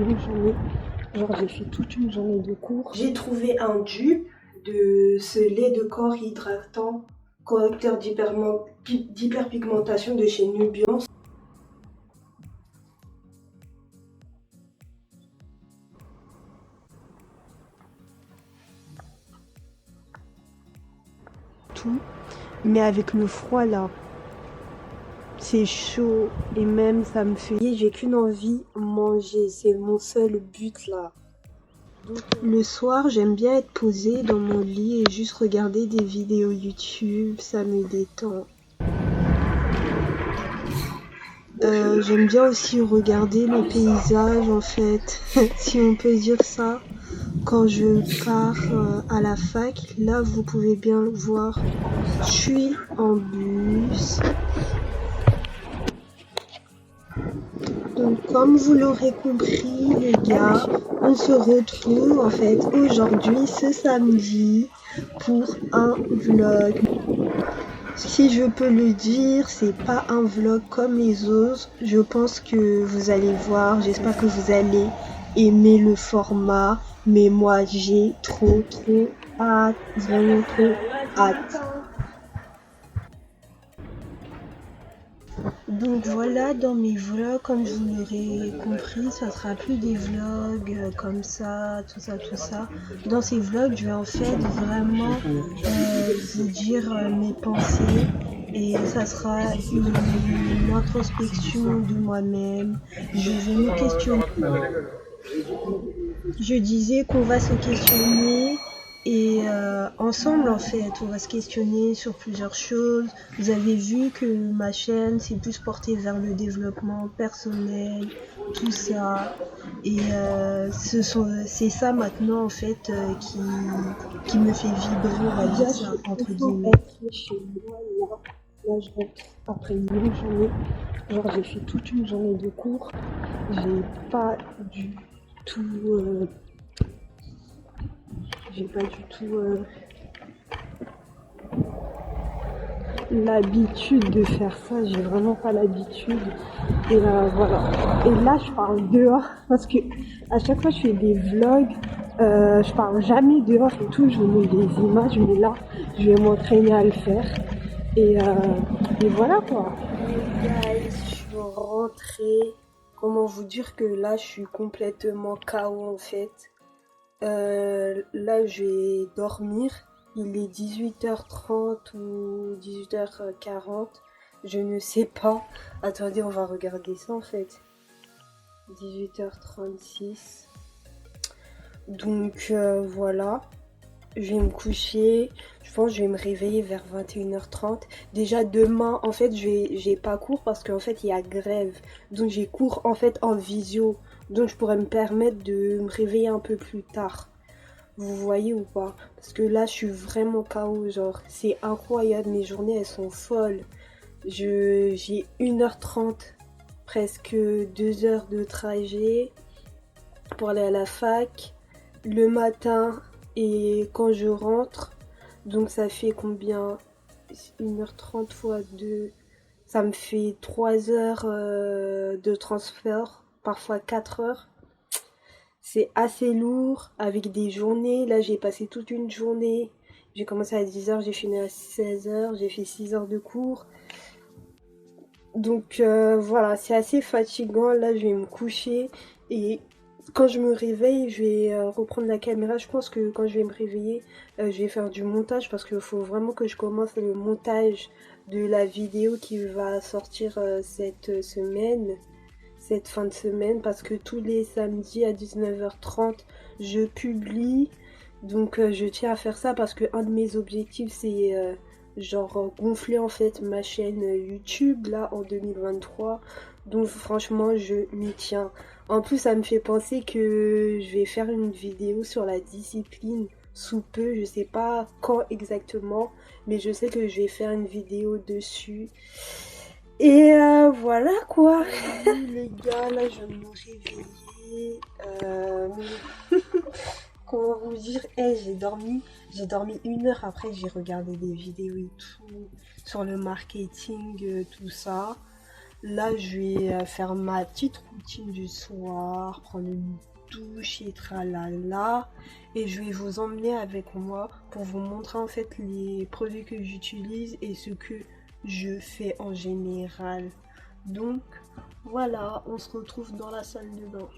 longue journée. Genre, j'ai fait toute une journée de cours. J'ai trouvé un dupe de ce lait de corps hydratant, correcteur d'hyperpigmentation de chez Nubiance. Tout, mais avec le froid là, c'est chaud et même ça me fait... J'ai qu'une envie, manger, c'est mon seul but là. Donc, le soir, j'aime bien être posée dans mon lit et juste regarder des vidéos YouTube, ça me détend. J'aime bien aussi regarder les paysages en fait, si on peut dire ça. Quand je pars à la fac, là vous pouvez bien le voir, je suis en bus. Donc comme vous l'aurez compris les gars, on se retrouve en fait aujourd'hui, ce samedi, pour un vlog. Si je peux le dire, c'est pas un vlog comme les autres. Je pense que vous allez voir, j'espère que vous allez aimer le format. Mais moi, j'ai trop hâte, vraiment trop hâte. Donc voilà, dans mes vlogs, comme vous l'aurez compris, ça sera plus des vlogs comme ça, tout ça. Dans ces vlogs, je vais en fait vraiment vous dire mes pensées et ça sera une introspection de moi-même. Je vais me questionner. Je disais qu'on va se questionner et ensemble en fait, on va se questionner sur plusieurs choses. Vous avez vu que ma chaîne s'est plus portée vers le développement personnel, tout ça. Et c'est ça maintenant en fait qui me fait vibrer, on va dire ça entre guillemets. Chez moi, là je rentre après une longue journée. Genre j'ai fait toute une journée de cours. J'ai pas du tout l'habitude de faire ça, j'ai vraiment pas l'habitude. Et voilà. Et là, je parle dehors parce que à chaque fois je fais des vlogs, je parle jamais dehors et tout, je mets des images, mais là, je vais m'entraîner à le faire. Et voilà quoi. Les gars, je suis rentrée. Comment vous dire que là, je suis complètement KO en fait. Là, je vais dormir. Il est 18h30 ou 18h40. Je ne sais pas. Attendez, on va regarder ça en fait. 18h36. Donc voilà. Je vais me coucher. Je pense que je vais me réveiller vers 21h30. Déjà demain, en fait, j'ai pas cours parce qu'en fait, il y a grève. Donc j'ai cours en fait en visio. Donc je pourrais me permettre de me réveiller un peu plus tard. Vous voyez ou pas? Parce que là, je suis vraiment KO, genre, c'est incroyable, mes journées, elles sont folles. J'ai 1h30, presque 2 heures de trajet pour aller à la fac, le matin et quand je rentre. Donc ça fait combien? 1h30 fois 2, ça me fait 3 heures de transfert, parfois 4 heures. C'est assez lourd avec des journées. Là, j'ai passé toute une journée. J'ai commencé à 10h, j'ai fini à 16h, j'ai fait 6 heures de cours. Donc voilà, c'est assez fatigant. Là, je vais me coucher et quand je me réveille, je vais reprendre la caméra. Je pense que quand je vais me réveiller, je vais faire du montage parce qu'il faut vraiment que je commence le montage de la vidéo qui va sortir cette fin de semaine, parce que tous les samedis à 19h30 je publie. Donc je tiens à faire ça parce que un de mes objectifs c'est genre gonfler en fait ma chaîne YouTube là en 2023. Donc franchement je m'y tiens. En plus ça me fait penser que je vais faire une vidéo sur la discipline sous peu, je sais pas quand exactement, mais je sais que je vais faire une vidéo dessus. Et voilà quoi. Les gars, là je vais me réveiller. Comment vous dire? J'ai dormi 1 heure, après j'ai regardé des vidéos et tout sur le marketing, tout ça. Là, je vais faire ma petite routine du soir, prendre une douche et tralala. Et je vais vous emmener avec moi pour vous montrer en fait les produits que j'utilise et ce que je fais en général. Donc voilà, on se retrouve dans la salle de bain.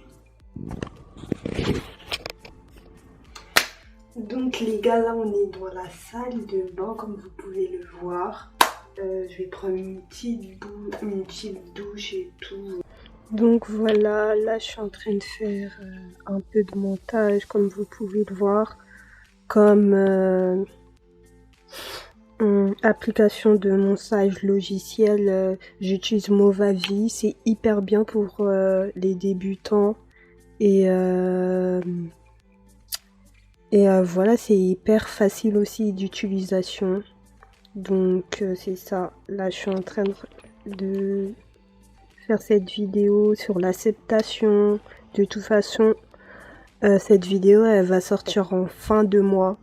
Donc les gars, là on est dans la salle de bain comme vous pouvez le voir. Je vais prendre une petite douche et tout. Donc voilà, là je suis en train de faire un peu de montage comme vous pouvez le voir. Comme application de montage logiciel, j'utilise Movavi. C'est hyper bien pour les débutants. Et voilà, c'est hyper facile aussi d'utilisation. Donc c'est ça. Là, je suis en train de faire cette vidéo sur l'acceptation. De toute façon, cette vidéo, elle va sortir en fin de mois.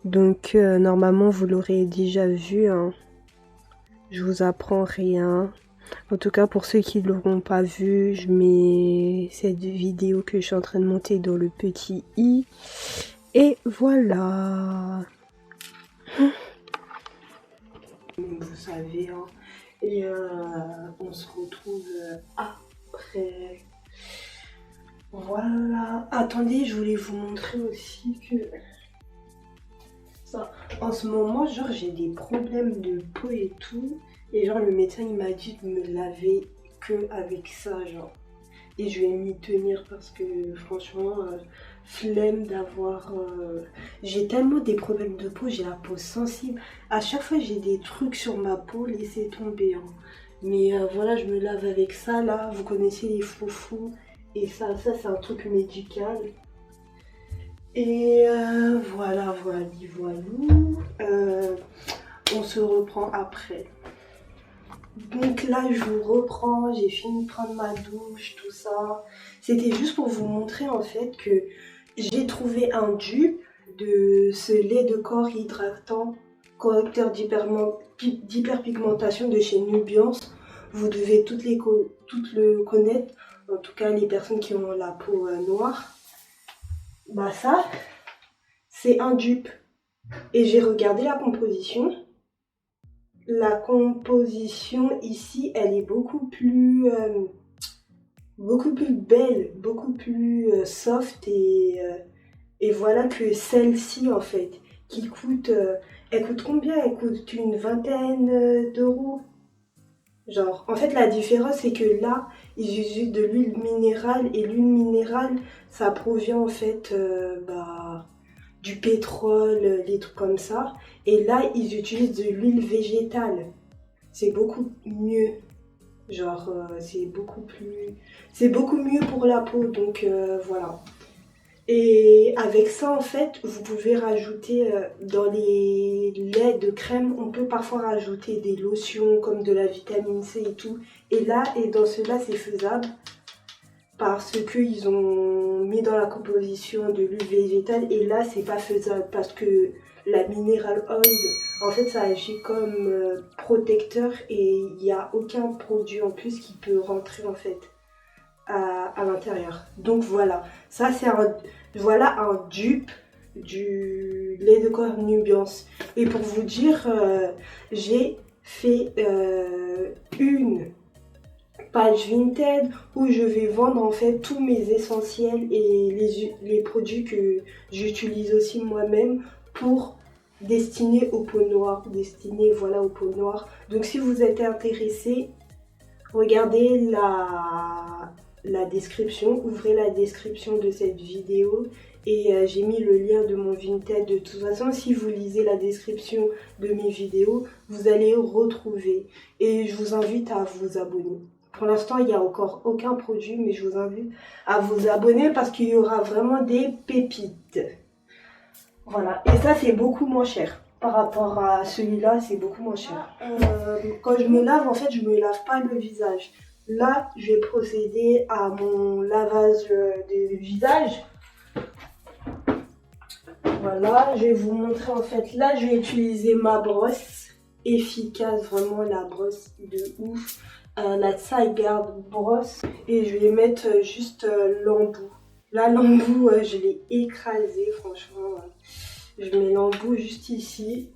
Donc normalement, vous l'aurez déjà vu. Hein. Je vous apprends rien. En tout cas, pour ceux qui ne l'auront pas vu, je mets cette vidéo que je suis en train de monter dans le petit i. Et voilà. Vous savez, hein. Et on se retrouve après. Voilà. Attendez, je voulais vous montrer aussi que ça. En ce moment, genre, j'ai des problèmes de peau et tout. Et genre, le médecin, il m'a dit de me laver que avec ça, genre. Et je vais m'y tenir parce que franchement, flemme d'avoir... J'ai tellement des problèmes de peau, j'ai la peau sensible. À chaque fois, j'ai des trucs sur ma peau, laissez tomber. Hein. Mais voilà, je me lave avec ça, là. Vous connaissez les foufous. Et ça c'est un truc médical. Et voilà. On se reprend après. Donc là, je vous reprends, j'ai fini de prendre ma douche, tout ça. C'était juste pour vous montrer en fait que j'ai trouvé un dupe de ce lait de corps hydratant, correcteur d'hyperpigmentation de chez Nubiance. Vous devez toutes le connaître, en tout cas les personnes qui ont la peau noire. Bah ça, c'est un dupe. Et j'ai regardé la composition. La composition ici, elle est beaucoup plus belle, beaucoup plus soft et voilà que celle-ci en fait, qui coûte, elle coûte combien? Elle coûte une vingtaine d'euros. Genre, en fait la différence c'est que là, ils utilisent de l'huile minérale et l'huile minérale, ça provient en fait du pétrole, des trucs comme ça. Et là, ils utilisent de l'huile végétale. C'est beaucoup mieux. Genre, c'est beaucoup mieux pour la peau. Donc, voilà. Et avec ça, en fait, vous pouvez rajouter dans les laits de crème, on peut parfois rajouter des lotions comme de la vitamine C et tout. Et là, et dans cela, c'est faisable. Parce qu'ils ont mis dans la composition de l'huile végétale et là c'est pas faisable parce que la mineral oil en fait ça agit comme protecteur et il n'y a aucun produit en plus qui peut rentrer en fait à l'intérieur. Donc voilà, ça c'est un dupe du lait de corps Nubiance. Et pour vous dire, j'ai fait une page Vinted où je vais vendre en fait tous mes essentiels et les produits que j'utilise aussi moi-même pour destiner aux peaux noires, aux peaux noires. Donc si vous êtes intéressé, regardez la description, ouvrez la description de cette vidéo et j'ai mis le lien de mon Vinted. De toute façon, si vous lisez la description de mes vidéos, vous allez retrouver et je vous invite à vous abonner. Pour l'instant, il n'y a encore aucun produit, mais je vous invite à vous abonner parce qu'il y aura vraiment des pépites. Voilà, et ça, c'est beaucoup moins cher. Par rapport à celui-là, c'est beaucoup moins cher. Quand je me lave, en fait, je ne me lave pas le visage. Là, je vais procéder à mon lavage du visage. Voilà, je vais vous montrer en fait. Là, je vais utiliser ma brosse efficace, vraiment la brosse de ouf. la Zygarde brosse et je vais mettre juste l'embout. Là, l'embout, je l'ai écrasé, franchement. Je mets l'embout juste ici.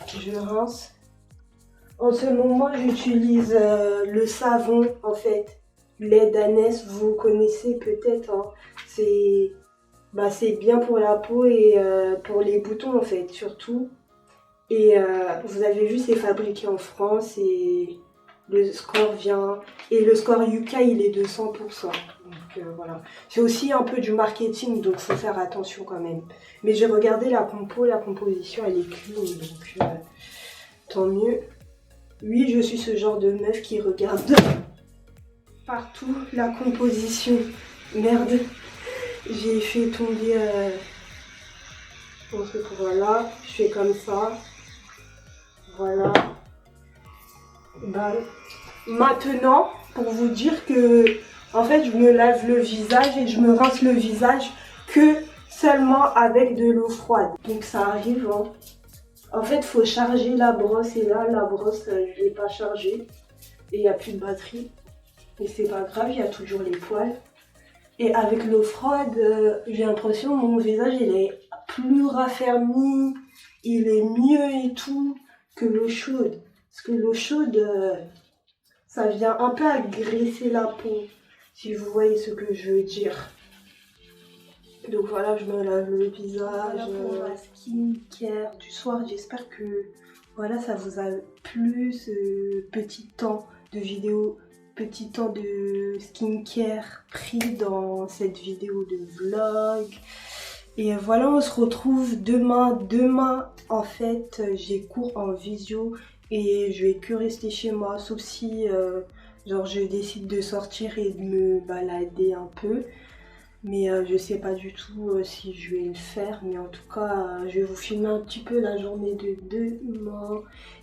Je rince. En ce moment, j'utilise le savon, en fait. Lait d'ânesse, vous connaissez peut-être. Hein. C'est bien pour la peau et pour les boutons, en fait, surtout. Et vous avez vu, c'est fabriqué en France et le score vient... Et le score Yuka, il est de 100%. Donc voilà. C'est aussi un peu du marketing, donc faut faire attention quand même. Mais j'ai regardé la composition, elle est clean, donc tant mieux. Oui, je suis ce genre de meuf qui regarde partout la composition. Merde, j'ai fait tomber... Donc voilà, je fais comme ça. Voilà. Maintenant, pour vous dire que, en fait, je me lave le visage et je me rince le visage que seulement avec de l'eau froide. Donc ça arrive, hein. En fait, il faut charger la brosse et là, la brosse, je ne l'ai pas chargée. Et il n'y a plus de batterie. Mais c'est pas grave, il y a toujours les poils. Et avec l'eau froide, j'ai l'impression que mon visage, il est plus raffermi, il est mieux et tout que l'eau chaude. Parce que l'eau chaude, ça vient un peu agresser la peau, si vous voyez ce que je veux dire. Donc voilà, je me lave le visage. Voilà pour la skincare du soir. J'espère que voilà, ça vous a plu ce petit temps de vidéo, petit temps de skincare pris dans cette vidéo de vlog. Et voilà, on se retrouve demain. Demain, en fait, j'ai cours en visio et je vais que rester chez moi, sauf si genre je décide de sortir et de me balader un peu. Mais je sais pas du tout si je vais le faire. Mais en tout cas, je vais vous filmer un petit peu la journée de demain.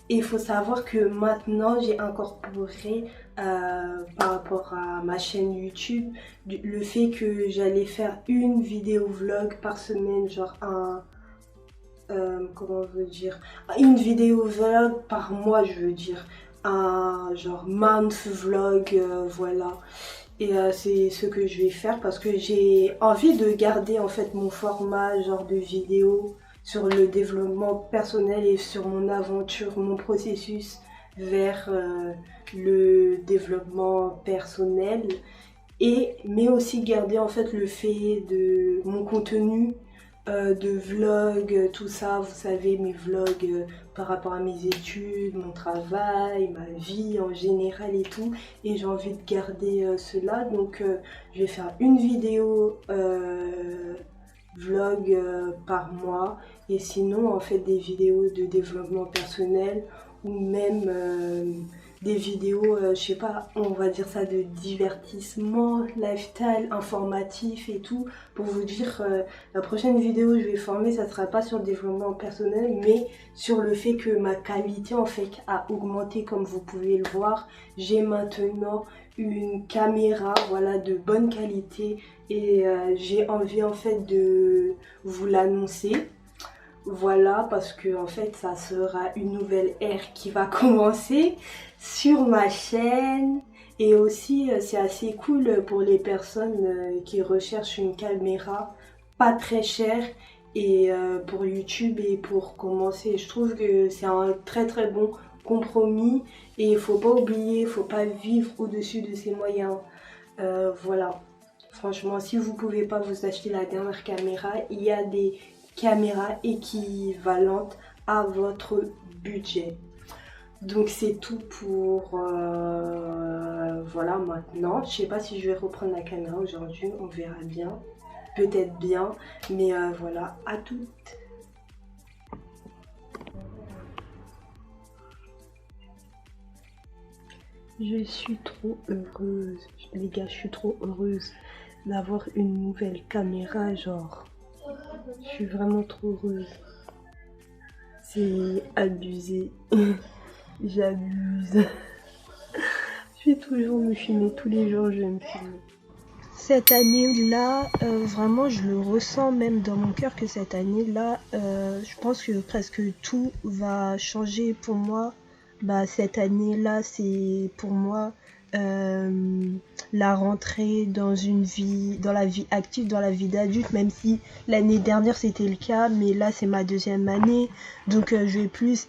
Et il faut savoir que maintenant, j'ai incorporé par rapport à ma chaîne YouTube le fait que j'allais faire une vidéo vlog par semaine. Genre comment on veut dire, une vidéo vlog par mois, je veux dire. Un genre month vlog, voilà. Et c'est ce que je vais faire parce que j'ai envie de garder en fait mon format genre de vidéo sur le développement personnel et sur mon aventure, mon processus vers le développement personnel. Mais aussi garder en fait le fait de mon contenu de vlog, tout ça, vous savez, mes vlogs par rapport à mes études, mon travail, ma vie en général et tout. Et j'ai envie de garder cela, donc je vais faire une vidéo vlog par mois. Et sinon, en fait, des vidéos de développement personnel ou même des vidéos, je sais pas, on va dire ça de divertissement, lifestyle, informatif et tout. Pour vous dire, la prochaine vidéo que je vais former, ça sera pas sur le développement personnel, mais sur le fait que ma qualité en fait a augmenté comme vous pouvez le voir. J'ai maintenant une caméra, voilà, de bonne qualité et j'ai envie en fait de vous l'annoncer. Voilà, parce que en fait, ça sera une nouvelle ère qui va commencer sur ma chaîne. Et aussi, c'est assez cool pour les personnes qui recherchent une caméra pas très chère. Et pour YouTube et pour commencer, je trouve que c'est un très très bon compromis. Et il faut pas oublier, il faut pas vivre au-dessus de ses moyens. Voilà. Franchement, si vous pouvez pas vous acheter la dernière caméra, il y a des caméras équivalentes à votre budget. Donc c'est tout pour voilà maintenant. Je sais pas si je vais reprendre la caméra aujourd'hui, on verra bien. Peut-être bien, mais voilà, à toutes. Je suis trop heureuse, les gars, je suis trop heureuse d'avoir une nouvelle caméra, genre. Je suis vraiment trop heureuse. C'est abusé. J'abuse. Je vais toujours me filmer, tous les jours je vais me filmer. Cette année-là, vraiment je le ressens même dans mon cœur que cette année-là, je pense que presque tout va changer pour moi cette année-là, c'est pour moi euh, la rentrée dans la vie active, dans la vie d'adulte, même si l'année dernière c'était le cas, mais là c'est ma deuxième année, donc je vais plus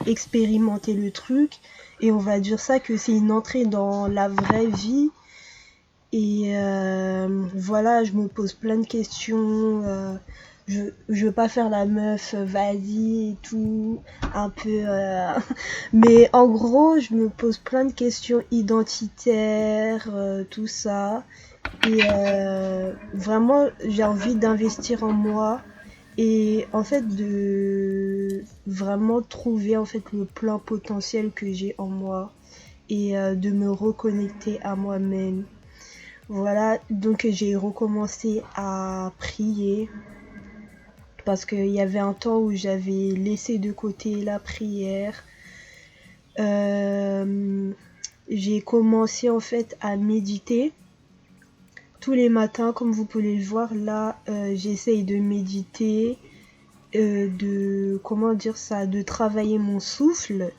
expérimenter le truc, et on va dire ça que c'est une entrée dans la vraie vie. Et voilà, je me pose plein de questions. Je veux pas faire la meuf, vas-y et tout, un peu. Mais en gros, je me pose plein de questions identitaires, tout ça. Et vraiment, j'ai envie d'investir en moi et en fait de vraiment trouver en fait le plein potentiel que j'ai en moi et de me reconnecter à moi-même. Voilà, donc j'ai recommencé à prier parce qu'il y avait un temps où j'avais laissé de côté la prière. Euh, j'ai commencé en fait à méditer tous les matins, comme vous pouvez le voir là, j'essaye de méditer, de comment dire ça, de travailler mon souffle,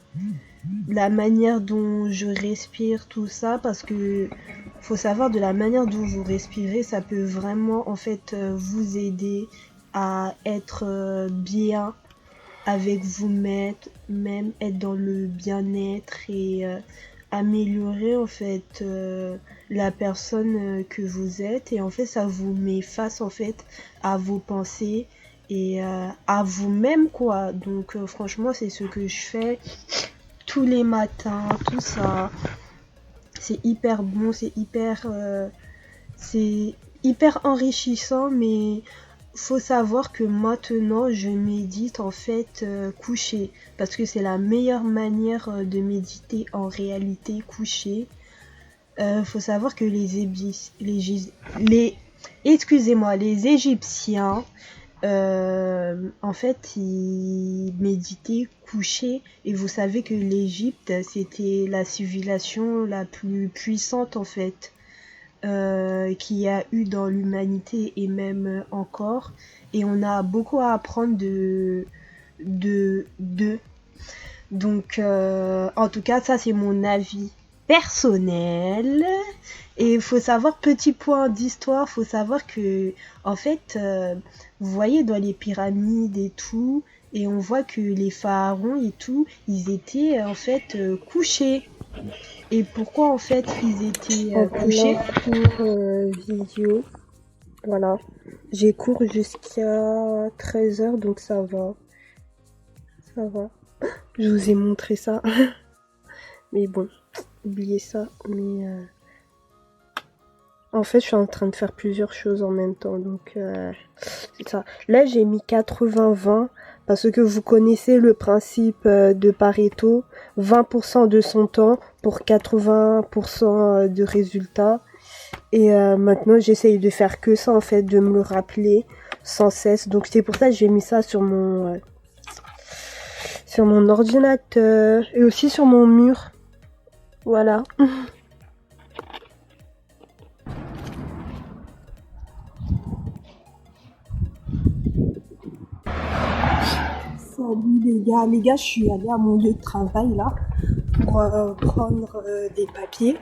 la manière dont je respire, tout ça, parce que faut savoir de la manière dont vous respirez, ça peut vraiment en fait vous aider à être bien avec vous-même, même être dans le bien-être et améliorer en fait la personne que vous êtes, et en fait ça vous met face en fait à vos pensées et à vous-même quoi. Donc franchement c'est ce que je fais tous les matins, tout ça. C'est hyper bon, c'est hyper enrichissant, mais faut savoir que maintenant je médite en fait couché, parce que c'est la meilleure manière de méditer en réalité couché. Faut savoir que excusez-moi, les Égyptiens en fait, ils méditaient couchés, et vous savez que l'Égypte, c'était la civilisation la plus puissante en fait qu'il y a eu dans l'humanité et même encore. Et on a beaucoup à apprendre de. Donc, en tout cas, ça c'est mon avis personnel. Et il faut savoir, petit point d'histoire, faut savoir que, en fait, vous voyez dans les pyramides et tout, et on voit que les pharaons et tout, ils étaient en fait couchés. Et pourquoi en fait ils étaient couchés? Pour vidéo, voilà. J'ai cours jusqu'à 13h, donc ça va. Ça va. Je vous ai montré ça. Mais bon, oubliez ça. Mais en fait, je suis en train de faire plusieurs choses en même temps, donc c'est ça. Là, j'ai mis 80-20 parce que vous connaissez le principe de Pareto, 20% de son temps pour 80% de résultats. Et maintenant, j'essaye de faire que ça, en fait, de me le rappeler sans cesse. Donc c'est pour ça que j'ai mis ça sur mon ordinateur et aussi sur mon mur. Voilà. Salut les gars, je suis allée à mon lieu de travail là pour prendre des papiers.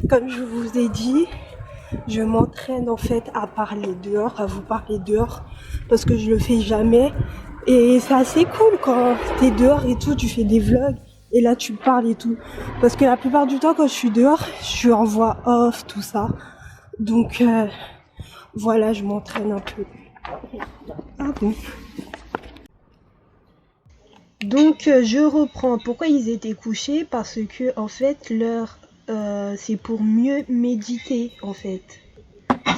Comme je vous ai dit, je m'entraîne en fait à parler dehors, à vous parler dehors, parce que je le fais jamais. Et c'est assez cool quand t'es dehors et tout, tu fais des vlogs et là tu parles et tout. Parce que la plupart du temps quand je suis dehors, je suis en voix off, tout ça. Donc voilà, je m'entraîne un peu. Ah bon. Donc je reprends. Pourquoi ils étaient couchés? Parce que en fait c'est pour mieux méditer en fait.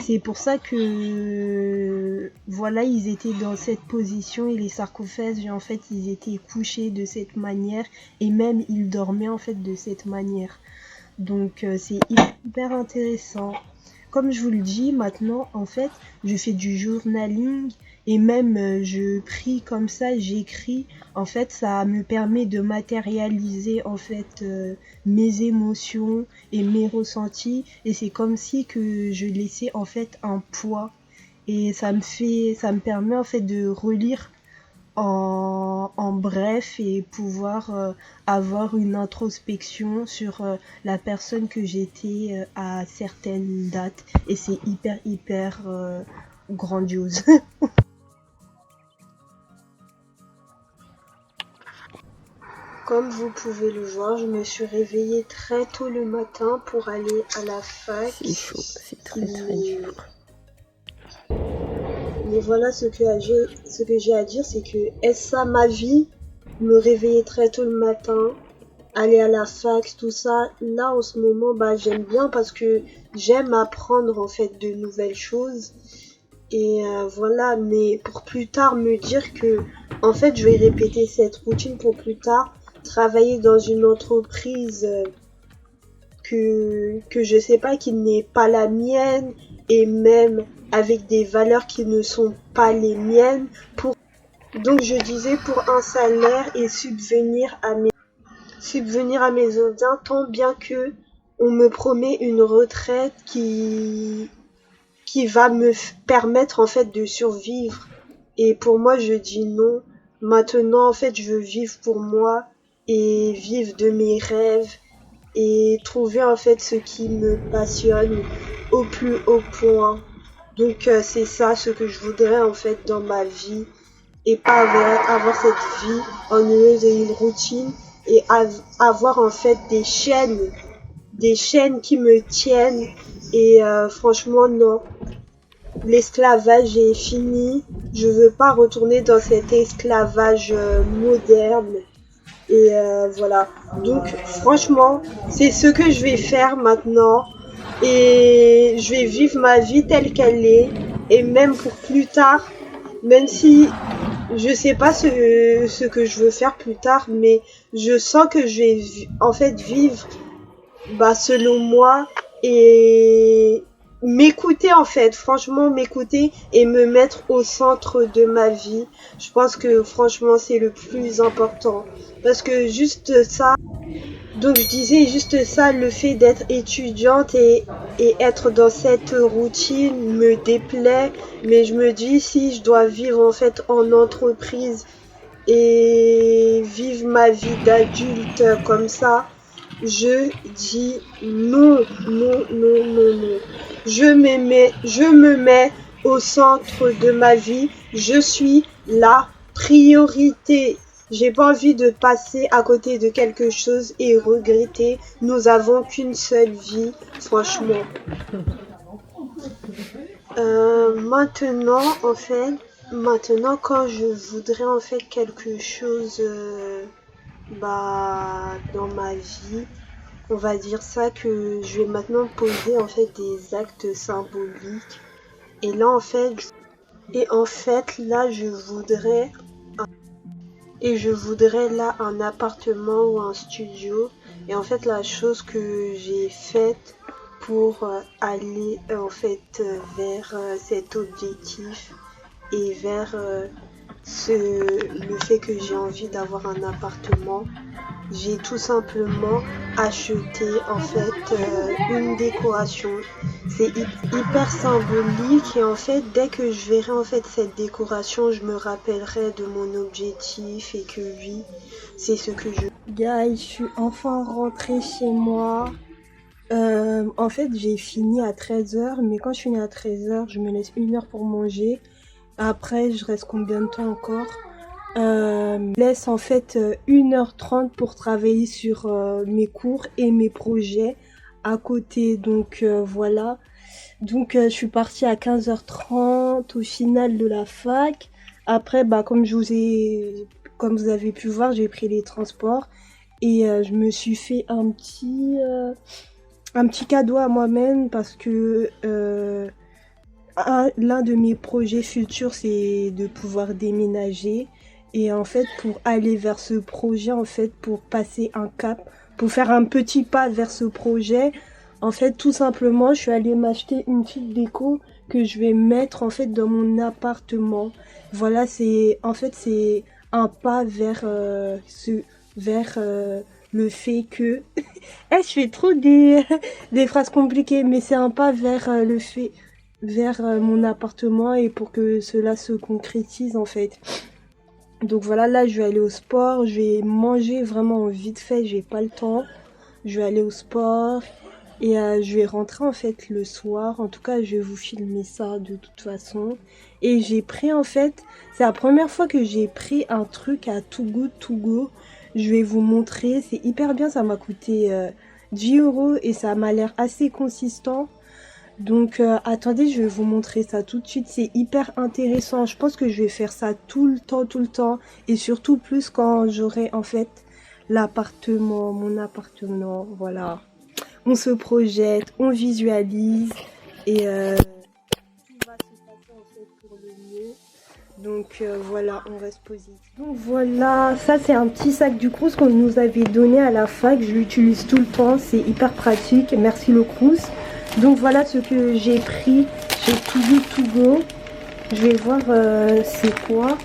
C'est pour ça que voilà, ils étaient dans cette position, et les sarcophages en fait ils étaient couchés de cette manière, et même ils dormaient en fait de cette manière. Donc c'est hyper intéressant. Comme je vous le dis, maintenant, en fait, je fais du journaling, et même je prie comme ça, j'écris. En fait, ça me permet de matérialiser en fait mes émotions et mes ressentis, et c'est comme si que je laissais en fait un poids, et ça me permet en fait de relire en bref et pouvoir avoir une introspection sur la personne que j'étais à certaines dates. Et c'est hyper grandiose. Comme vous pouvez le voir, je me suis réveillée très tôt le matin pour aller à la fac. C'est chaud, c'est très dur. Mais voilà ce que j'ai à dire, c'est que est-ce ça ma vie? Me réveiller très tôt le matin, aller à la fac, tout ça. Là, en ce moment, j'aime bien parce que j'aime apprendre en fait de nouvelles choses. Et voilà, mais pour plus tard me dire que en fait je vais répéter cette routine pour plus tard travailler dans une entreprise que je sais pas, qui n'est pas la mienne, et même avec des valeurs qui ne sont pas les miennes, donc je disais, pour un salaire et subvenir à mes besoins, tant bien que on me promet une retraite qui va me permettre en fait de survivre. Et pour moi, je dis non. Maintenant, en fait, je veux vivre pour moi et vivre de mes rêves et trouver en fait ce qui me passionne au plus haut point. Donc c'est ça ce que je voudrais en fait dans ma vie, et pas avoir cette vie ennuyeuse et une routine, et avoir en fait des chaînes qui me tiennent. Et franchement non, l'esclavage est fini. Je veux pas retourner dans cet esclavage moderne. Et voilà. Donc franchement, c'est ce que je vais faire maintenant. Et je vais vivre ma vie telle qu'elle est. Et même pour plus tard, même si je sais pas ce que je veux faire plus tard, mais je sens que je vais en fait vivre selon moi, et m'écouter en fait, franchement m'écouter et me mettre au centre de ma vie. Je pense que franchement c'est le plus important, parce que juste ça, donc je disais juste ça, le fait d'être étudiante et être dans cette routine me déplaît, mais je me dis, si je dois vivre en fait en entreprise et vivre ma vie d'adulte comme ça, je dis non, non, non, non, non. Je me mets au centre de ma vie. Je suis la priorité. J'ai pas envie de passer à côté de quelque chose et regretter. Nous avons qu'une seule vie, franchement. Maintenant, quand je voudrais en fait quelque chose, dans ma vie, on va dire ça, que je vais maintenant poser en fait des actes symboliques. Et là en fait là je voudrais là un appartement ou un studio. Et en fait la chose que j'ai faite pour aller en fait vers cet objectif et vers le fait que j'ai envie d'avoir un appartement, j'ai tout simplement acheté en fait une décoration. C'est hyper symbolique, et en fait dès que je verrai en fait cette décoration, je me rappellerai de mon objectif, et que oui, c'est ce que je... Guys, je suis enfin rentrée chez moi. En fait j'ai fini à 13h, mais quand je finis à 13h, je me laisse 1 heure pour manger. Après je reste combien de temps encore? Laisse en fait 1h30 pour travailler sur mes cours et mes projets à côté. Donc voilà. Donc je suis partie à 15h30 au final de la fac. Après, comme vous avez pu voir, j'ai pris les transports, et je me suis fait un petit cadeau à moi-même, parce que l'un de mes projets futurs, c'est de pouvoir déménager. Et en fait, pour aller vers ce projet, en fait, pour passer un cap, pour faire un petit pas vers ce projet, en fait, tout simplement, je suis allée m'acheter une petite déco que je vais mettre en fait dans mon appartement. Voilà, c'est un pas vers le fait que je fais trop des phrases compliquées, mais c'est un pas vers le fait vers mon appartement, et pour que cela se concrétise en fait. Donc voilà, là je vais aller au sport, je vais manger vraiment vite fait, j'ai pas le temps. Je vais aller au sport et je vais rentrer en fait le soir. En tout cas, je vais vous filmer ça de toute façon. Et j'ai pris en fait, c'est la première fois que j'ai pris un truc à Too Good To Go. Je vais vous montrer, c'est hyper bien, ça m'a coûté 10 € et ça m'a l'air assez consistant. Donc attendez, je vais vous montrer ça tout de suite, c'est hyper intéressant. Je pense que je vais faire ça tout le temps et surtout plus quand j'aurai en fait l'appartement, mon appartement, voilà. On se projette, on visualise et tout va se passer en fait pour le mieux. Donc voilà, on reste positif. Donc voilà, ça c'est un petit sac du Crous qu'on nous avait donné à la fac, je l'utilise tout le temps, c'est hyper pratique, merci le Crous. Donc voilà ce que j'ai pris chez Too Good To Go. Je vais voir c'est quoi.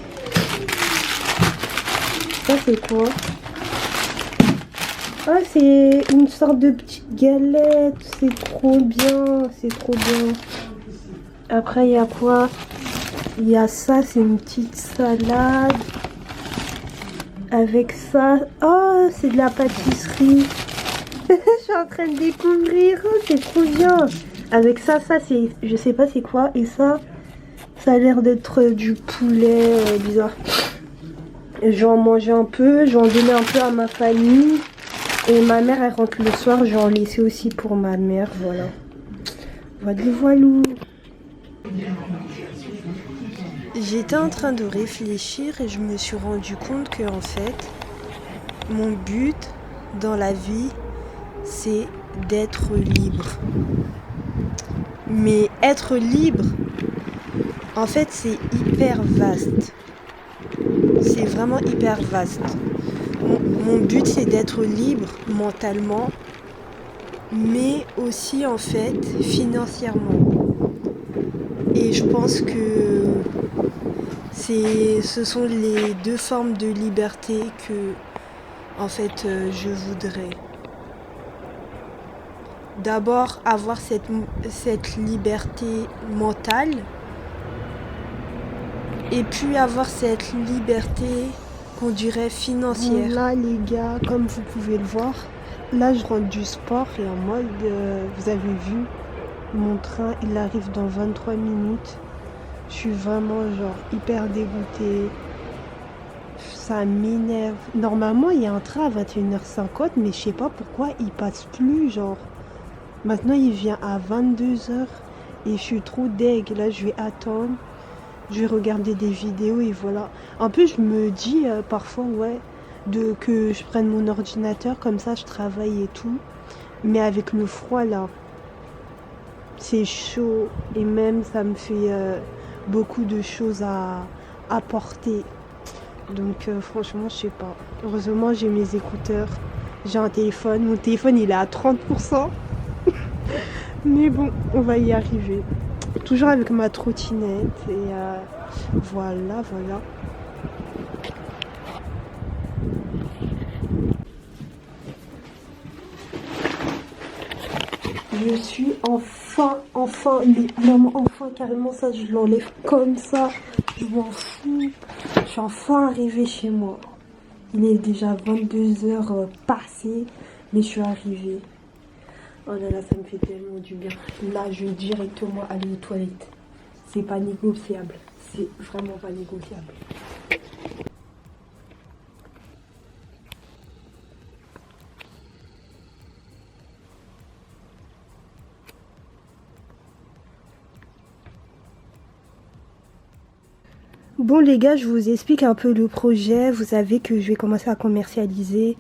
Ça c'est quoi? Ah, c'est une sorte de petite galette. C'est trop bien, c'est trop bien. Après, il y a quoi? Il y a ça, c'est une petite salade. Avec ça. Oh, c'est de la pâtisserie. Je suis en train de découvrir. Oh, c'est trop bien. Avec ça, c'est... Je sais pas c'est quoi. Et ça a l'air d'être du poulet bizarre. Je vais en manger un peu. Je vais en donner un peu à ma famille. Et ma mère, elle rentre le soir. Je vais en laisser aussi pour ma mère. Voilà. Voilou. J'étais en train de réfléchir et je me suis rendu compte que en fait, mon but dans la vie, c'est d'être libre. Mais être libre, en fait, c'est hyper vaste. C'est vraiment hyper vaste. Mon but, c'est d'être libre mentalement, mais aussi, en fait, financièrement. Et je pense que ce sont les deux formes de liberté que, en fait, je voudrais. D'abord, avoir cette liberté mentale. Et puis avoir cette liberté qu'on dirait financière. Bon, là les gars, comme vous pouvez le voir, là je rentre du sport et en mode, vous avez vu, mon train il arrive dans 23 minutes. Je suis vraiment genre hyper dégoûtée. Ça m'énerve. Normalement il y a un train à 21h50 mais je sais pas pourquoi il passe plus genre. Maintenant il vient à 22h et je suis trop deg. Là je vais attendre. Je vais regarder des vidéos et voilà. Un peu je me dis parfois ouais que je prenne mon ordinateur comme ça je travaille et tout. Mais avec le froid là, c'est chaud et même ça me fait beaucoup de choses à porter. Donc franchement je sais pas. Heureusement j'ai mes écouteurs, j'ai un téléphone. Mon téléphone il est à 30%. Mais bon, on va y arriver. Toujours avec ma trottinette et voilà. Je suis enfin, carrément ça, je l'enlève comme ça, je m'en fous. Je suis enfin arrivée chez moi. Il est déjà 22h passé, mais je suis arrivée. Oh là là, ça me fait tellement du bien. Là, je vais directement aller aux toilettes. C'est pas négociable. C'est vraiment pas négociable. Bon les gars, je vous explique un peu le projet. Vous savez que je vais commencer à commercialiser.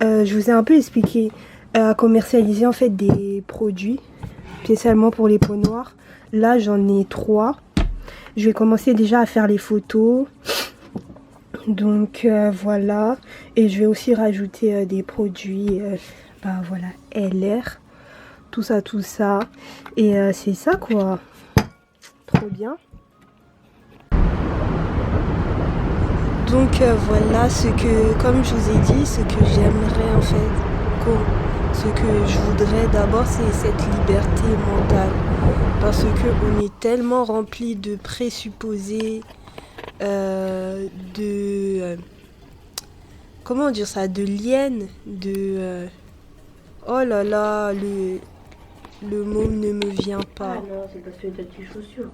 Je vous ai un peu expliqué. À commercialiser en fait des produits spécialement pour les peaux noires. Là j'en ai 3. Je vais commencer déjà à faire les photos. Donc voilà. Et je vais aussi rajouter des produits voilà, LR. Tout ça. Et c'est ça quoi. Trop bien. Donc voilà comme je vous ai dit, ce que j'aimerais en fait, ce que je voudrais d'abord, c'est cette liberté mentale. Parce qu'on est tellement rempli de présupposés, de... comment dire ça? De lienne, oh là là, le mot ne me vient pas. Ah non, c'est parce que t'as tes chaussures.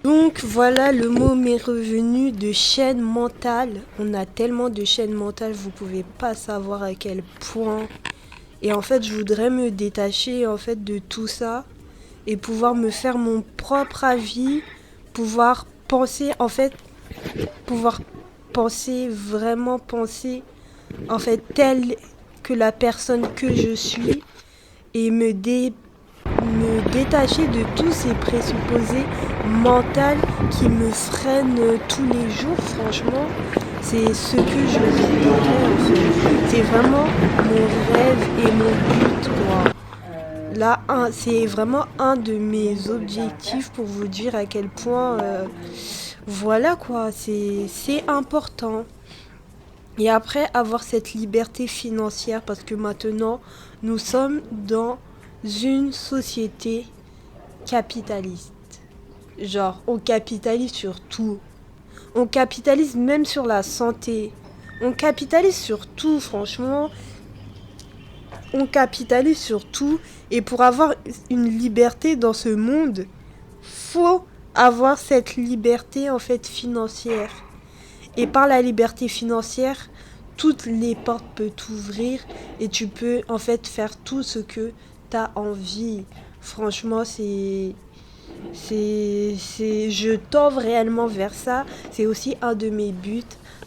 Donc voilà, le mot m'est revenu de chaîne mentale. On a tellement de chaînes mentales, vous pouvez pas savoir à quel point. Et en fait, je voudrais me détacher en fait de tout ça et pouvoir me faire mon propre avis, pouvoir penser en fait, pouvoir penser, vraiment penser en fait telle que la personne que je suis et me détacher de tous ces présupposés mentaux qui me freinent tous les jours. Franchement, c'est ce que je voudrais en fait. C'est vraiment mon rêve et mon but, quoi. Là, c'est vraiment un de mes objectifs pour vous dire à quel point, voilà quoi, c'est important. Et après, avoir cette liberté financière, parce que maintenant, nous sommes dans une société capitaliste. Genre, on capitalise sur tout. On capitalise même sur la santé. On capitalise sur tout, franchement. On capitalise sur tout. Et pour avoir une liberté dans ce monde, faut avoir cette liberté en fait financière. Et par la liberté financière, toutes les portes peuvent t'ouvrir et tu peux en fait faire tout ce que tu as envie. Franchement, je tends réellement vers ça. C'est aussi un de mes buts,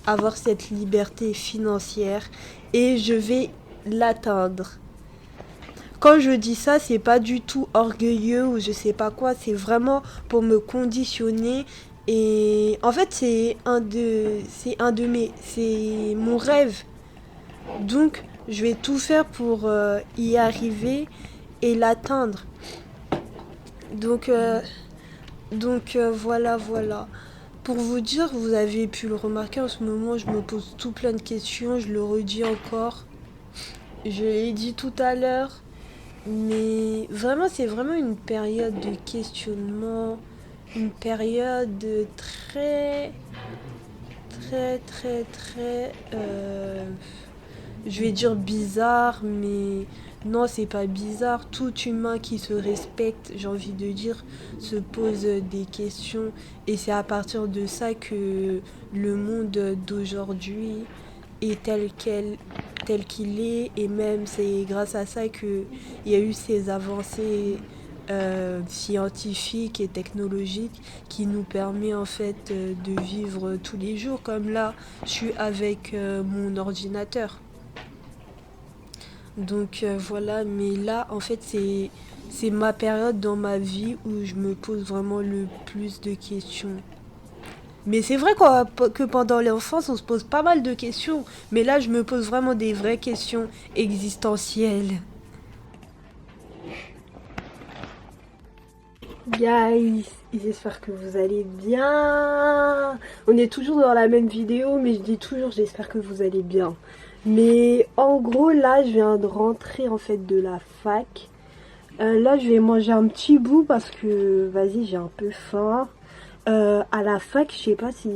avoir cette liberté financière et je vais l'atteindre. Quand je dis ça, c'est pas du tout orgueilleux ou je sais pas quoi, c'est vraiment pour me conditionner. Et en fait, c'est mon rêve. Donc, je vais tout faire pour y arriver et l'atteindre. Donc, voilà. Pour vous dire, vous avez pu le remarquer en ce moment, je me pose tout plein de questions, je le redis encore. Je l'ai dit tout à l'heure. Mais vraiment, c'est vraiment une période de questionnement, une période très, je vais dire bizarre, mais non, c'est pas bizarre. Tout humain qui se respecte, j'ai envie de dire, se pose des questions. Et c'est à partir de ça que le monde d'aujourd'hui est tel qu'il est, et même c'est grâce à ça qu'il y a eu ces avancées scientifiques et technologiques qui nous permet en fait de vivre tous les jours. Comme là, je suis avec mon ordinateur. Donc voilà, mais là en fait c'est ma période dans ma vie où je me pose vraiment le plus de questions. Mais c'est vrai quoi, que pendant l'enfance, on se pose pas mal de questions. Mais là, je me pose vraiment des vraies questions existentielles. Guys, j'espère que vous allez bien. On est toujours dans la même vidéo, mais je dis toujours j'espère que vous allez bien. Mais en gros, là, je viens de rentrer en fait de la fac. Là, je vais manger un petit bout parce que, vas-y, j'ai un peu faim. À la fac, je sais pas si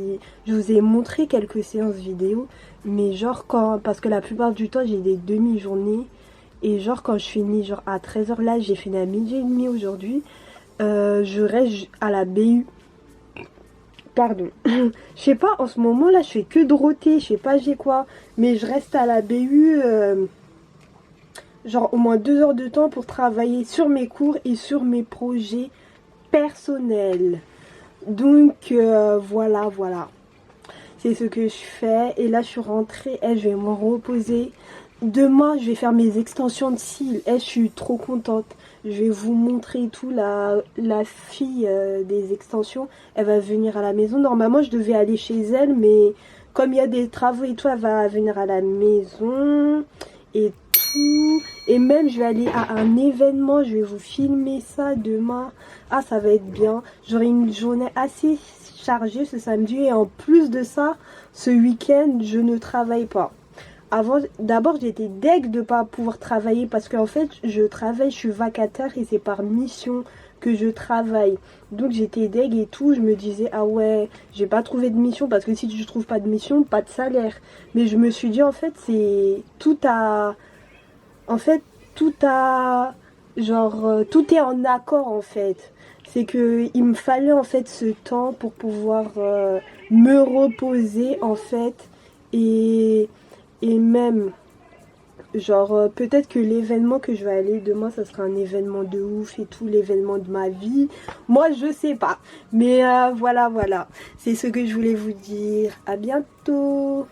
je vous ai montré quelques séances vidéo, mais genre parce que la plupart du temps j'ai des demi-journées, et genre quand je finis genre à 13h, là j'ai fini à 12h30 aujourd'hui, je reste à la BU, pardon, je sais pas, en ce moment là je fais que de roter, je sais pas j'ai quoi, mais je reste à la BU, genre au moins 2 heures de temps pour travailler sur mes cours et sur mes projets personnels. Donc voilà, c'est ce que je fais. Et là je suis rentrée, je vais me reposer. Demain je vais faire mes extensions de cils, je suis trop contente. Je vais vous montrer tout. La fille des extensions, elle va venir à la maison. Normalement je devais aller chez elle, mais comme il y a des travaux et tout, elle va venir à la maison et tout. Et même je vais aller à un événement, je vais vous filmer ça demain. Ah, ça va être bien. J'aurai une journée assez chargée ce samedi, et en plus de ça, ce week-end je ne travaille pas. avant, d'abord j'étais deg de pas pouvoir travailler parce qu'en fait je travaille, je suis vacataire et c'est par mission que je travaille. Donc j'étais deg et tout, je me disais ah ouais, j'ai pas trouvé de mission parce que si tu trouves pas de mission, pas de salaire. Mais je me suis dit en fait c'est tout à en fait tout à genre tout est en accord en fait. C'est que il me fallait en fait ce temps pour pouvoir me reposer en fait et même genre peut-être que l'événement que je vais aller demain ça sera un événement de ouf et tout, l'événement de ma vie. Moi je sais pas. Mais voilà. C'est ce que je voulais vous dire. À bientôt.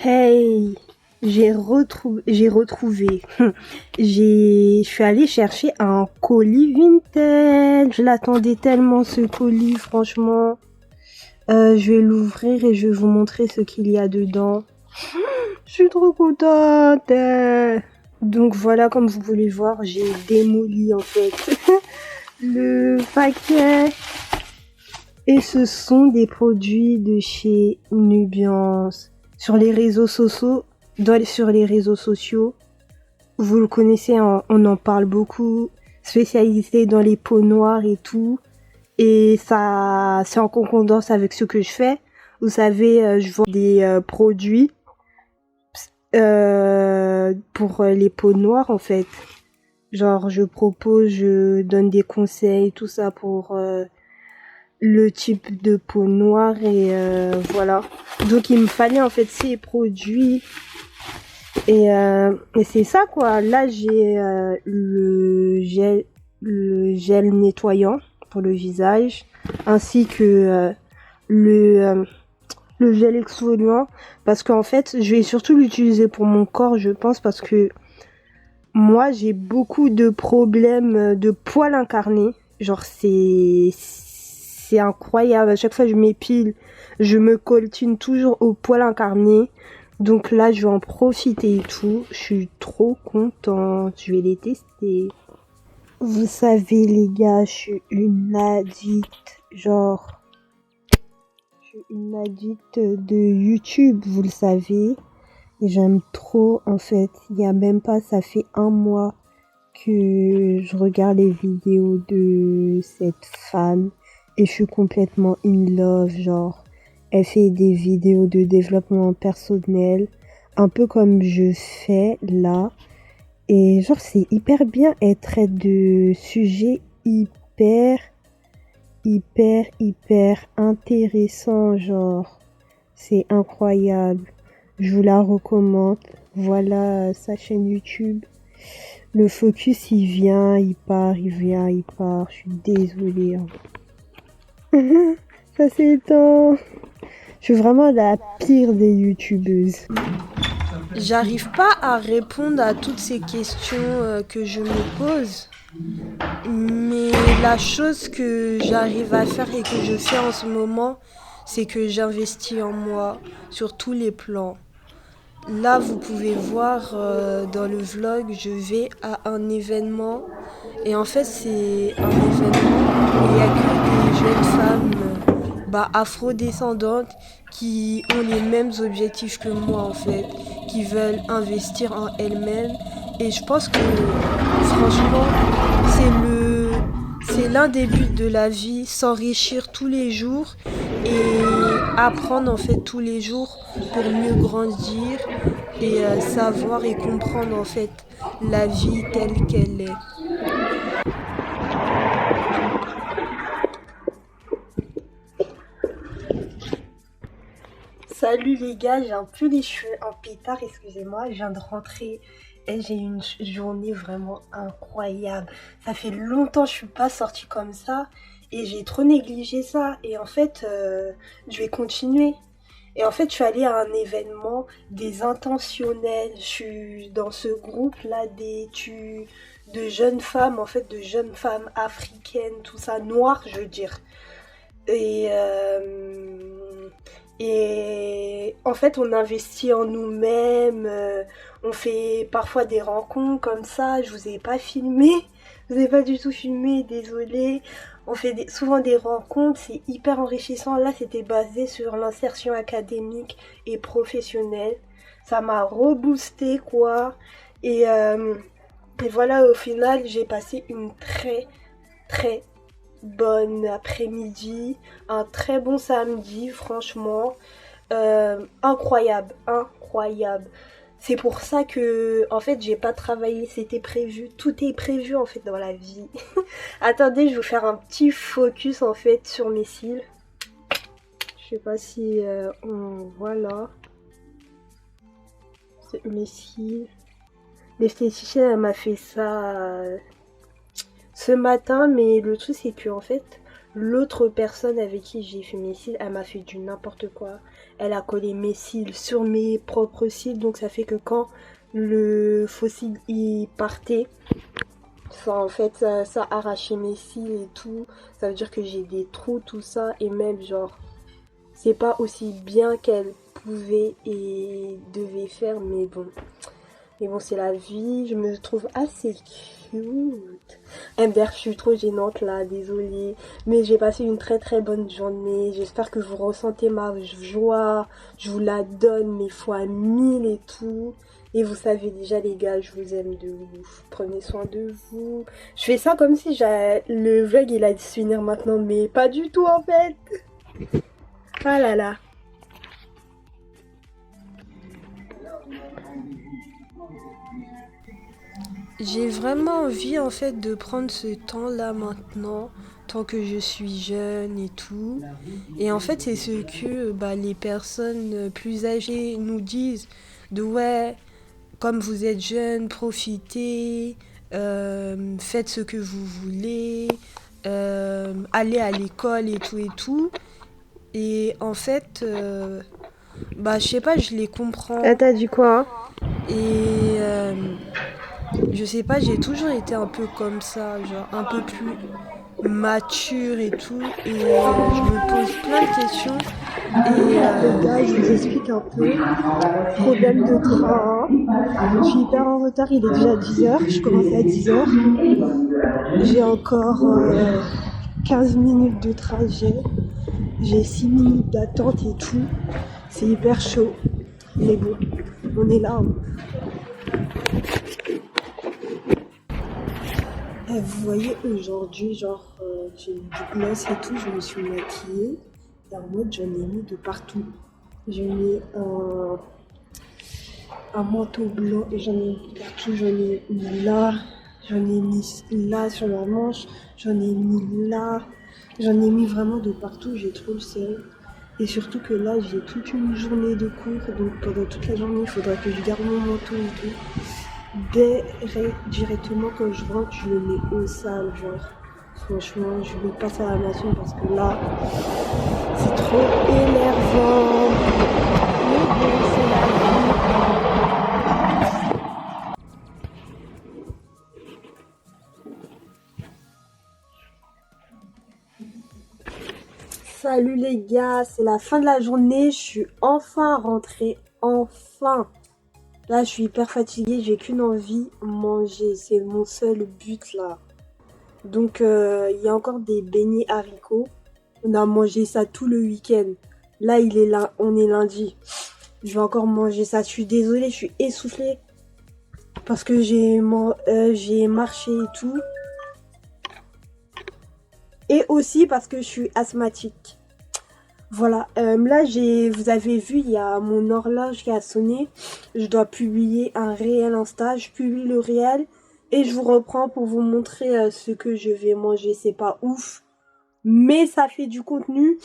Hey, j'ai retrouvé. Je suis allée chercher un colis vintage. Je l'attendais tellement ce colis, franchement. Je vais l'ouvrir et je vais vous montrer ce qu'il y a dedans. Je suis trop contente. Donc voilà, comme vous pouvez voir, j'ai démoli en fait le paquet. Et ce sont des produits de chez Nubiance. Sur les réseaux sociaux, vous le connaissez, on en parle beaucoup. Spécialisé dans les peaux noires et tout. Et ça, c'est en concordance avec ce que je fais. Vous savez, je vends des produits pour les peaux noires en fait. Genre je donne des conseils, tout ça pour le type de peau noire et voilà. Donc il me fallait en fait ces produits et c'est ça quoi. Là j'ai le gel nettoyant pour le visage ainsi que le gel exfoliant parce qu'en fait je vais surtout l'utiliser pour mon corps je pense parce que moi j'ai beaucoup de problèmes de poils incarnés. Genre c'est incroyable. À chaque fois que je m'épile, je me coltine toujours au poil incarné. Donc là, je vais en profiter et tout. Je suis trop contente. Je vais les tester. Vous savez, les gars, je suis une addict. Genre, je suis une addict de YouTube, vous le savez. Et j'aime trop, en fait. Il y a même pas, ça fait un mois que je regarde les vidéos de cette femme. Et je suis complètement in love, genre. Elle fait des vidéos de développement personnel, un peu comme je fais là. Et genre, c'est hyper bien. Elle traite de sujets hyper intéressants, genre. C'est incroyable. Je vous la recommande. Voilà sa chaîne YouTube. Le focus, il vient, il part, il vient, il part. Je suis désolée. Ça s'étend. Je suis vraiment la pire des youtubeuses. J'arrive pas à répondre à toutes ces questions que je me pose. Mais la chose que j'arrive à faire et que je fais en ce moment, c'est que j'investis en moi sur tous les plans. Là, vous pouvez voir dans le vlog, je vais à un événement. Et en fait, c'est un événement où il n'y a que des jeunes femmes afrodescendantes qui ont les mêmes objectifs que moi, en fait, qui veulent investir en elles-mêmes. Et je pense que, franchement, c'est l'un des buts de la vie, s'enrichir tous les jours et apprendre en fait tous les jours pour mieux grandir et savoir et comprendre en fait la vie telle qu'elle est. Salut les gars, j'ai un peu les cheveux en pétard, excusez-moi, je viens de rentrer et j'ai eu une journée vraiment incroyable. Ça fait longtemps que je suis pas sortie comme ça et j'ai trop négligé ça et en fait je vais continuer. Et en fait je suis allée à un événement des intentionnels, je suis dans ce groupe là de jeunes femmes, en fait de jeunes femmes africaines, tout ça, noires je veux dire. Et Et en fait, on investit en nous-mêmes, on fait parfois des rencontres comme ça. Je vous ai pas filmé, je vous ai pas du tout filmé, désolée. On fait souvent des rencontres, c'est hyper enrichissant. Là, c'était basé sur l'insertion académique et professionnelle. Ça m'a reboosté, quoi. Et, euh, et voilà, au final, j'ai passé une très bonne après-midi, un très bon samedi, franchement. Incroyable, incroyable. C'est pour ça que, en fait, j'ai pas travaillé, c'était prévu. Tout est prévu, en fait, dans la vie. Attendez, je vais vous faire un petit focus, en fait, sur mes cils. Je sais pas si on voit là. C'est mes cils. L'esthéticienne, elle m'a fait ça ce matin, mais le truc, c'est que, en fait, l'autre personne avec qui j'ai fait mes cils, elle m'a fait du n'importe quoi. Elle a collé mes cils sur mes propres cils, donc ça fait que quand le faux cil il partait, ça, en fait, ça arrachait mes cils et tout. Ça veut dire que j'ai des trous, tout ça, et même genre, c'est pas aussi bien qu'elle pouvait et devait faire, mais bon. Mais bon, c'est la vie, je me trouve assez cute. Ember, je suis trop gênante là, désolée. Mais j'ai passé une très bonne journée. J'espère que vous ressentez ma joie. Je vous la donne, mais fois 1000 et tout. Et vous savez déjà les gars, je vous aime de ouf. Prenez soin de vous. Je fais ça comme si le vlog il allait se finir maintenant, mais pas du tout en fait. Ah là là. J'ai vraiment envie en fait de prendre ce temps-là maintenant, tant que je suis jeune et tout. Et en fait, c'est ce que les personnes plus âgées nous disent de ouais, comme vous êtes jeune, profitez, faites ce que vous voulez, allez à l'école et tout et tout. Et en fait, je sais pas, je les comprends. Ah, t'as dit quoi? Et je sais pas, j'ai toujours été un peu comme ça, genre un peu plus mature et tout. Et je me pose plein de questions. Et les gars, je vous explique un peu. Problème de train. Je suis hyper en retard, il est déjà 10h. Je commence à 10h. J'ai encore 15 minutes de trajet. J'ai 6 minutes d'attente et tout. C'est hyper chaud. Mais bon, on est là. Hein. Vous voyez, aujourd'hui, genre, j'ai eu du gloss et tout, je me suis maquillée. Et en mode, j'en ai mis de partout. J'ai mis un manteau blanc et j'en ai mis partout. J'en ai mis là, j'en ai mis là sur la manche, j'en ai mis là. J'en ai mis vraiment de partout, j'ai trop le seum. Et surtout que là, j'ai toute une journée de cours, donc pendant toute la journée, il faudra que je garde mon manteau et tout. Directement quand je rentre, je le mets au sale, genre. Franchement, je le passe à la machine parce que là, c'est trop énervant. Mais bon, c'est la vie. Salut les gars, c'est la fin de la journée, je suis enfin rentrée, enfin. Là, je suis hyper fatiguée, j'ai qu'une envie, manger. C'est mon seul but là. Donc, il y a encore des beignets haricots. On a mangé ça tout le week-end. Là, on est lundi. Je vais encore manger ça. Je suis désolée, je suis essoufflée. Parce que j'ai marché et tout. Et aussi parce que je suis asthmatique. Voilà, là vous avez vu, il y a mon horloge qui a sonné. Je dois publier un réel Insta. Je publie le réel et je vous reprends pour vous montrer ce que je vais manger. C'est pas ouf, mais ça fait du contenu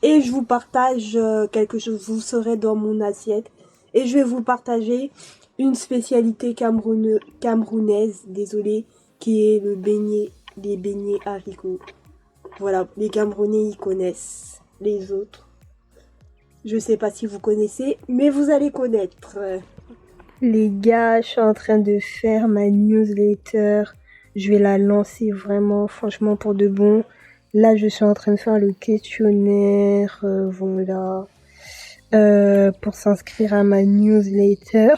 et je vous partage quelque chose. Vous serez dans mon assiette et je vais vous partager une spécialité camerounaise, désolé, qui est les beignets haricots. Voilà, les Camerounais ils connaissent. Les autres, je sais pas si vous connaissez, mais vous allez connaître. Les gars, je suis en train de faire ma newsletter. Je vais la lancer vraiment, franchement, pour de bon. Là, je suis en train de faire le questionnaire. Voilà. pour s'inscrire à ma newsletter.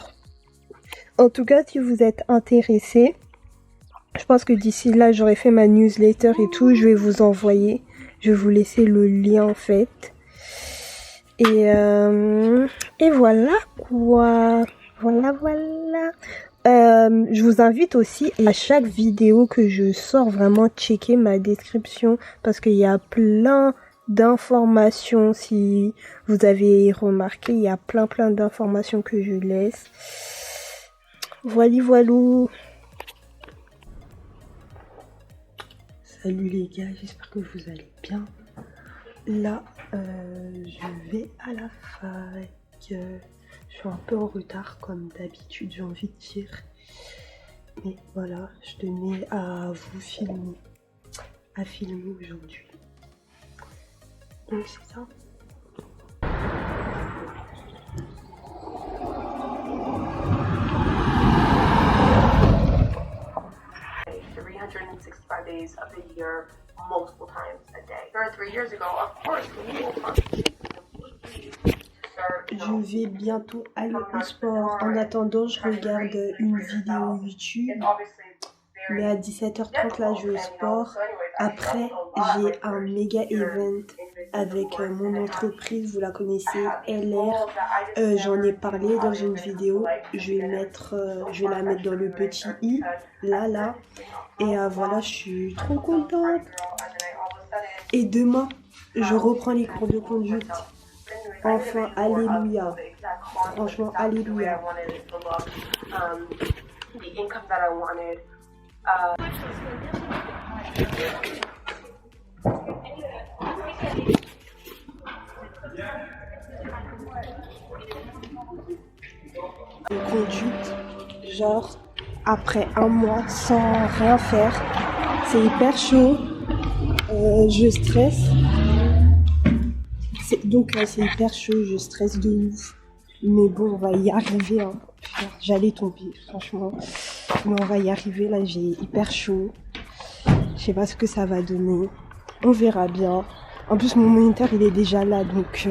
En tout cas, si vous êtes intéressés, je pense que d'ici là, j'aurai fait ma newsletter et tout. Je vais vous envoyer. Je vais vous laisser le lien en fait. Et voilà quoi. Voilà. Je vous invite aussi à chaque vidéo que je sors vraiment checker ma description parce qu'il y a plein d'informations. Si vous avez remarqué, il y a plein d'informations que je laisse. Voilou. Salut les gars, j'espère que vous allez bien. Là, je vais à la fac. Je suis un peu en retard comme d'habitude, j'ai envie de dire. Mais voilà, je tenais à vous filmer, aujourd'hui. Donc c'est ça. Days of the year multiple times a day. 3 years ago, of course, we will je vais bientôt aller au sport. En attendant, je regarde une vidéo YouTube. Mais à 17h30, là, je vais au sport. Après, j'ai un méga event avec mon entreprise. Vous la connaissez, LR. J'en ai parlé dans une vidéo. Je vais la mettre dans le petit i. Là. Et voilà, je suis trop contente. Et demain, je reprends les cours de conduite. Enfin, alléluia. Franchement, alléluia. De conduite, genre, après un mois sans rien faire, c'est hyper chaud. Je stresse. Donc c'est hyper chaud, je stresse de ouf. Mais bon, on va y arriver. Hein. J'allais tomber, franchement. Mais on va y arriver, là j'ai hyper chaud. Je sais pas ce que ça va donner. On verra bien. En plus mon moniteur il est déjà là, donc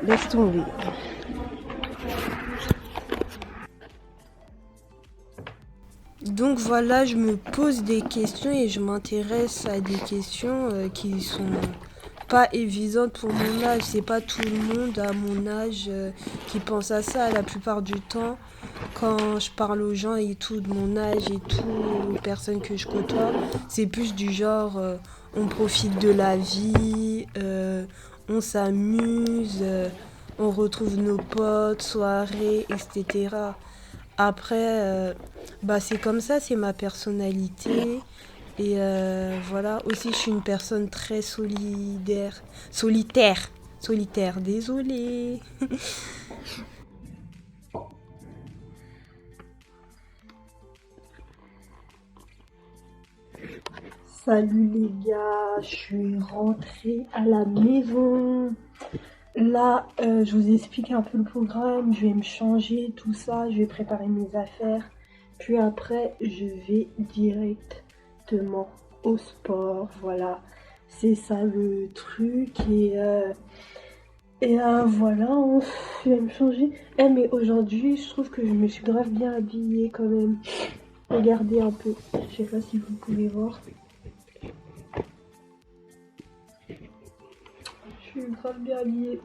laisse tomber. Donc voilà, je me pose des questions et je m'intéresse à des questions qui sont pas évidentes pour mon âge. C'est pas tout le monde à mon âge qui pense à ça. La plupart du temps, quand je parle aux gens et tout de mon âge et tout, aux personnes que je côtoie, c'est plus du genre on profite de la vie, on s'amuse, on retrouve nos potes, soirées, etc. Après, c'est comme ça, c'est ma personnalité. Et voilà, aussi je suis une personne très solitaire, désolée. Salut les gars, je suis rentrée à la maison. Là, je vous explique un peu le programme, je vais me changer, tout ça, je vais préparer mes affaires. Puis après, je vais directement au sport, voilà. C'est ça le truc et voilà, je vais me changer. Mais aujourd'hui, je trouve que je me suis grave bien habillée quand même. Regardez un peu, je sais pas si vous pouvez voir. Je suis grave bien habillée.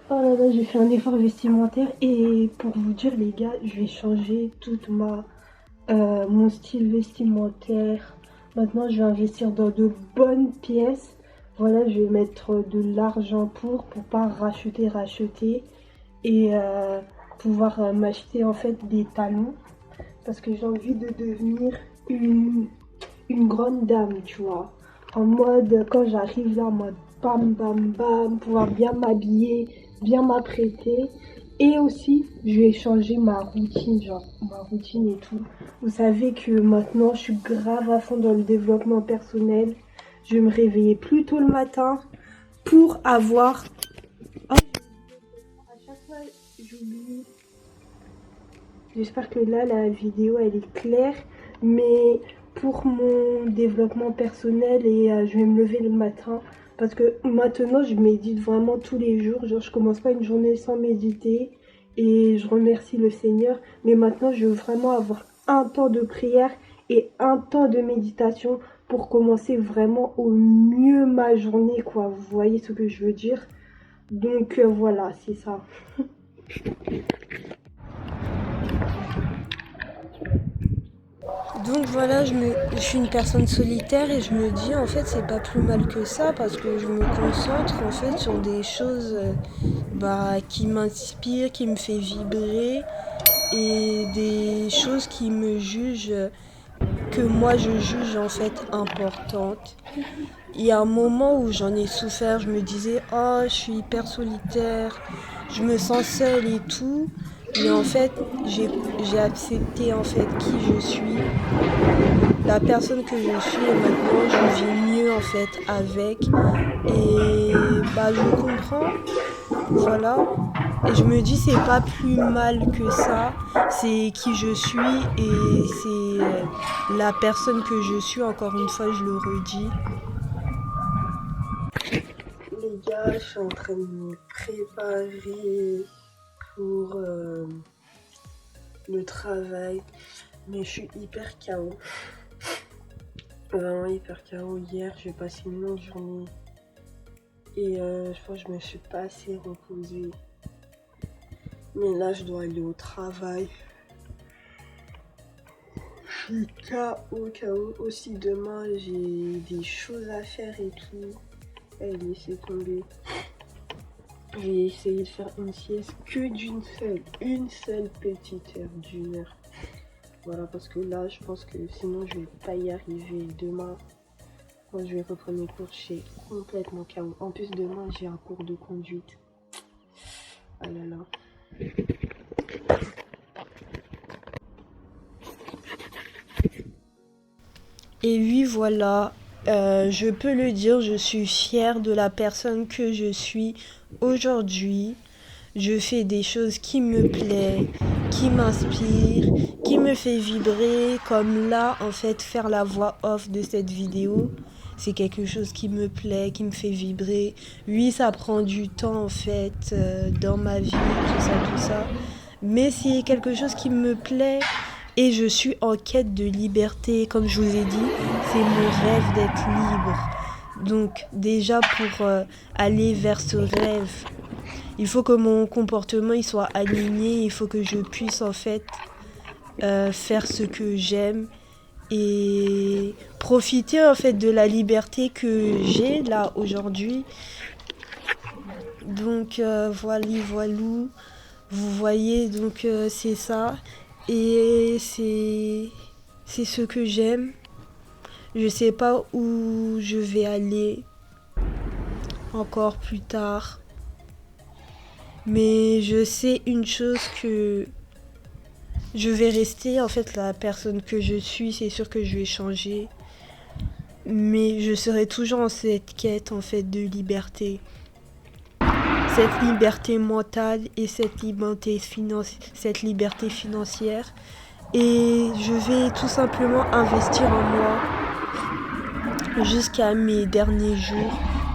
Oh là là, j'ai fait un effort vestimentaire et pour vous dire les gars, je vais changer toute mon style vestimentaire. Maintenant, je vais investir dans de bonnes pièces. Voilà, je vais mettre de l'argent pour pas racheter et pouvoir m'acheter en fait des talons parce que j'ai envie de devenir une grande dame, tu vois. En mode, quand j'arrive là, en mode bam, pouvoir bien m'habiller, bien m'apprêter. Et aussi, je vais changer ma routine et tout. Vous savez que maintenant, je suis grave à fond dans le développement personnel. Je vais me réveiller plus tôt le matin pour avoir... Oh, à chaque fois, j'oublie. J'espère que là, la vidéo, elle est claire. Mais pour mon développement personnel et je vais me lever le matin Parce que maintenant, je médite vraiment tous les jours. Genre, je commence pas une journée sans méditer. Et je remercie le Seigneur. Mais maintenant, je veux vraiment avoir un temps de prière et un temps de méditation pour commencer vraiment au mieux ma journée, quoi. Vous voyez ce que je veux dire? Donc voilà, c'est ça. Donc voilà, je suis une personne solitaire et je me dis en fait c'est pas plus mal que ça parce que je me concentre en fait sur des choses qui m'inspirent, qui me fait vibrer et des choses qui me jugent, que moi je juge en fait importantes. Il y a un moment où j'en ai souffert, je me disais oh je suis hyper solitaire, je me sens seule et tout. Mais en fait j'ai accepté en fait qui je suis, la personne que je suis et maintenant je vis mieux en fait avec et je comprends, voilà, et je me dis c'est pas plus mal que ça, c'est qui je suis et c'est la personne que je suis, encore une fois je le redis. Les gars, je suis en train de me préparer pour le travail, mais je suis hyper KO. Vraiment hyper KO. Hier, j'ai passé une longue journée et je pense que je me suis pas assez reposée. Mais là, je dois aller au travail. Je suis KO. Aussi, demain, j'ai des choses à faire et tout. Allez, laissez tomber. Je vais essayer de faire une sieste que une seule petite heure, d'une heure. Voilà, parce que là, je pense que sinon, je vais pas y arriver. Demain, quand je vais reprendre mes cours, je suis complètement KO. En plus, demain, j'ai un cours de conduite. Ah là là. Et oui, voilà, je peux le dire, je suis fière de la personne que je suis aujourd'hui. Je fais des choses qui me plaisent, qui m'inspirent, qui me fait vibrer, comme là, en fait, faire la voix off de cette vidéo. C'est quelque chose qui me plaît, qui me fait vibrer. Oui, ça prend du temps, en fait, dans ma vie, tout ça. Mais c'est quelque chose qui me plaît et je suis en quête de liberté. Comme je vous ai dit, c'est mon rêve d'être libre. Donc déjà pour aller vers ce rêve, il faut que mon comportement il soit aligné, il faut que je puisse en fait faire ce que j'aime et profiter en fait de la liberté que j'ai là aujourd'hui. Donc voilou. Vous voyez, donc c'est ça. Et c'est ce que j'aime. Je sais pas où je vais aller encore plus tard. Mais je sais une chose, que je vais rester en fait la personne que je suis. C'est sûr que je vais changer. Mais je serai toujours en cette quête en fait de liberté. Cette liberté mentale et cette liberté financière. Et je vais tout simplement investir en moi jusqu'à mes derniers jours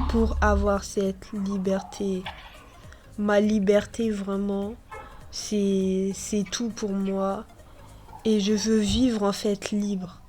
pour avoir cette liberté. Ma liberté vraiment, c'est tout pour moi. Et je veux vivre en fait libre.